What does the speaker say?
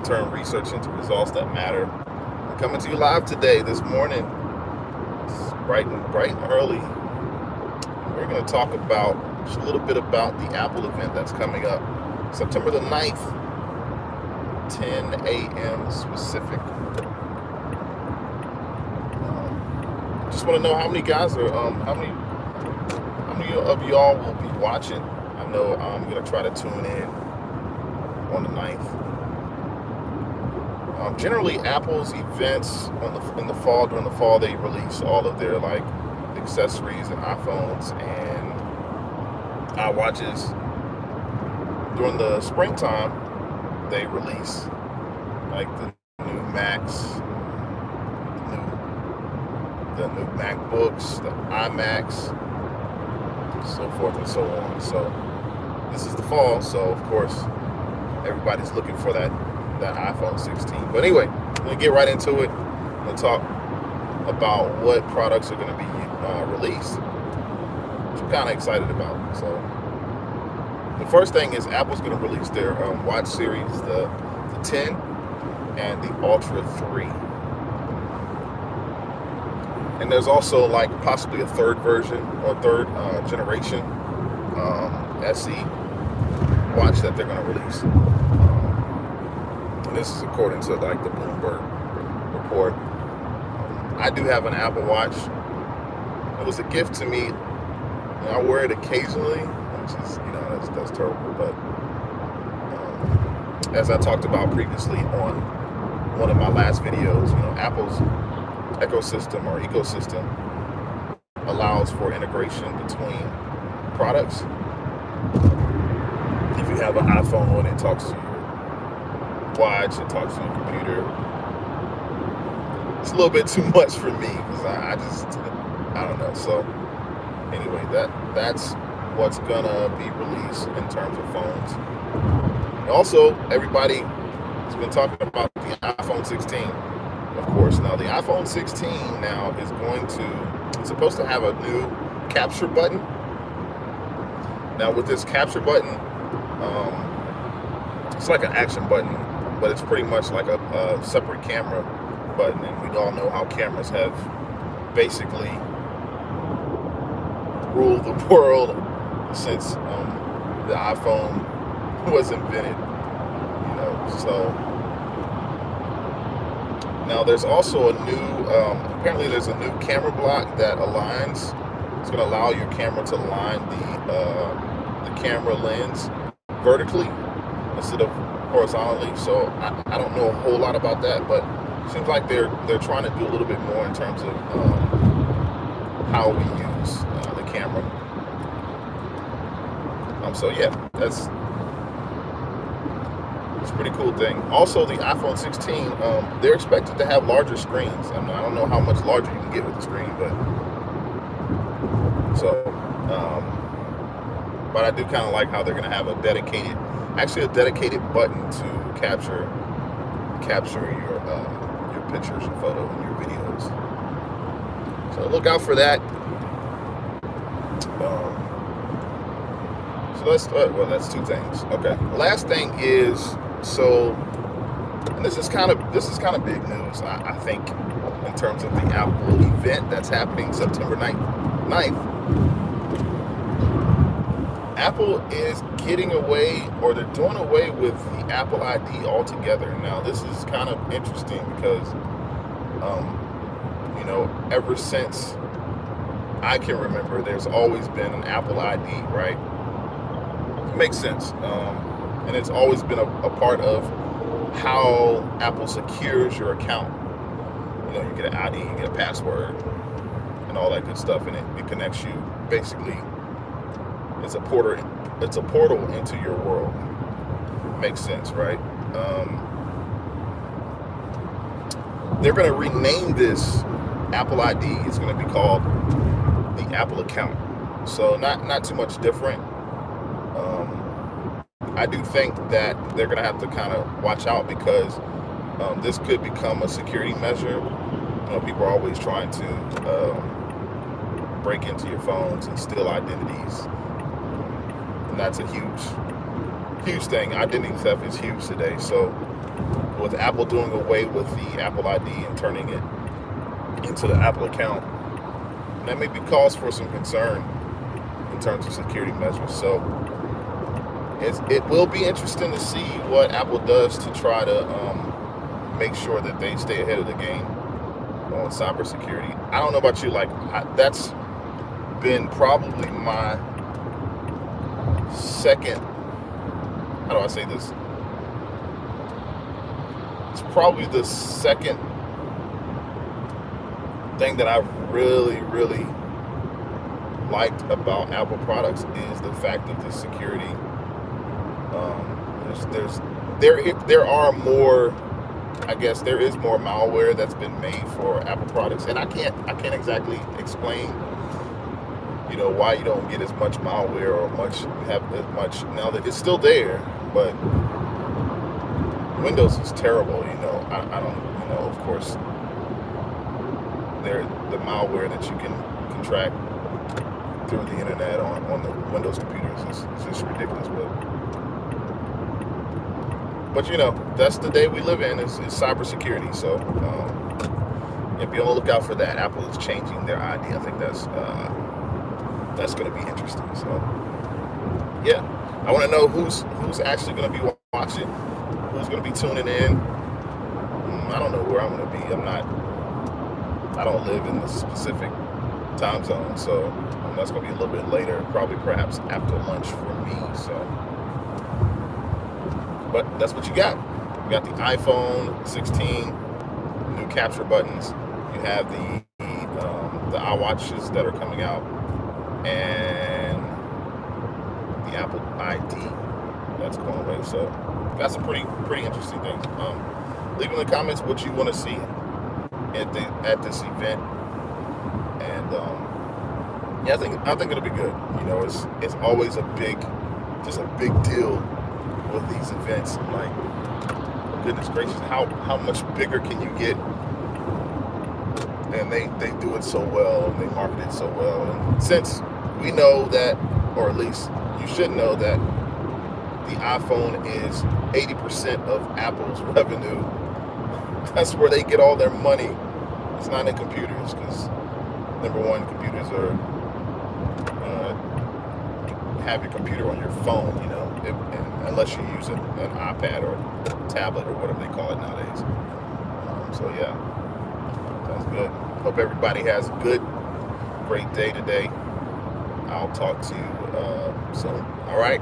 long-term research into results that matter. I'm coming to you live today, this morning. It's bright and early. We're going to talk about just a little bit about the Apple event that's coming up September the 9th, 10 a.m. specific. Just want to know how many guys are, how many of y'all will be watching. I know I'm going to try to tune in on the 9th. Generally, Apple's events in the fall, during the fall, they release all of their like accessories and iPhones and iWatches. During the springtime, they release like the new Macs, the new MacBooks, the iMacs, so forth and so on. So this is the fall, so of course everybody's looking for that iPhone 16. But anyway, I'm gonna get right into it. I'm gonna talk about what products are gonna be released, which I'm kind of excited about. So the first thing is Apple's gonna release their watch series, the 10 and the Ultra 3. And there's also like possibly a third version or third generation SE watch that they're going to release. And this is according to like the Bloomberg report. I do have an Apple Watch. It was a gift to me. And I wear it occasionally, which is, that's terrible. But as I talked about previously on one of my last videos, Apple's ecosystem allows for integration between products. If you have an iPhone, it talks to your watch, it talks to your computer. It's a little bit too much for me because I don't know. So anyway, that's what's gonna be released in terms of phones. And also, everybody has been talking about the iPhone 16. Of course, now the iPhone 16 now is it's supposed to have a new capture button. Now with this capture button, it's like an action button, but it's pretty much like a separate camera button. And we all know how cameras have basically ruled the world since the iPhone was invented. So now there's also a new, apparently there's a new camera block that aligns. It's going to allow your camera to align the camera lens vertically instead of horizontally. So I don't know a whole lot about that, but it seems like they're trying to do a little bit more in terms of how we use the camera. So yeah, that's a pretty cool thing. Also, the iPhone 16, they're expected to have larger screens. I don't know how much larger you can get with the screen, but I do kind of like how they're going to have a dedicated button to capture your pictures, your photos, and your videos. So look out for that. That's two things. Okay. Last thing is, and this is kind of big news, I think, in terms of the Apple event that's happening September 9th. Apple is getting away, or they're doing away with the Apple ID altogether. Now, this is kind of interesting because, ever since I can remember, there's always been an Apple ID, right? Makes sense, and it's always been a part of how Apple secures your account. You get an ID, you get a password, and all that good stuff, and it connects you. Basically, it's a portal into your world. Makes sense, right? They're going to rename this Apple ID. It's going to be called the Apple account. So not too much different. I do think that they're going to have to kind of watch out because this could become a security measure. People are always trying to break into your phones and steal identities. And that's a huge thing. Identity theft is huge today. So with Apple doing away with the Apple ID and turning it into the Apple account, that maybe calls for some concern in terms of security measures. So it will be interesting to see what Apple does to try to make sure that they stay ahead of the game on cybersecurity. I don't know about you, like that's been probably my second, how do I say this? It's probably the second thing that I've really liked about Apple products is the fact of the security. There are more, I guess there is more malware that's been made for Apple products, and I can't exactly explain, why you don't get as much malware or have as much now that it's still there. But Windows is terrible, I don't, of course, the malware that you can contract through the internet on the Windows computers is just ridiculous. But that's the day we live in, is cybersecurity. So be on the lookout for that. Apple is changing their ID. I think that's going to be interesting. So yeah, I want to know who's actually going to be watching, who's going to be tuning in. I don't know where I'm going to be. I don't live in the specific time zone, so that's going to be a little bit later, probably perhaps after lunch for me. So, but that's what you got. You got the iPhone 16, new capture buttons. You have the iWatches that are coming out, and the Apple ID that's going away. So that's a pretty interesting thing. Leave in the comments what you want to see at this event, and I think it'll be good. It's always a big deal with these events. I'm like, goodness gracious, how much bigger can you get? And they do it so well, and they market it so well. And since we know that, or at least you should know that, the iPhone is 80% of Apple's revenue. That's where they get all their money. It's not in computers, because number one, computers are have your computer on your phone, unless you use an iPad or tablet or whatever they call it nowadays. So yeah, sounds good. Hope everybody has a great day today. I'll talk to you soon. All right.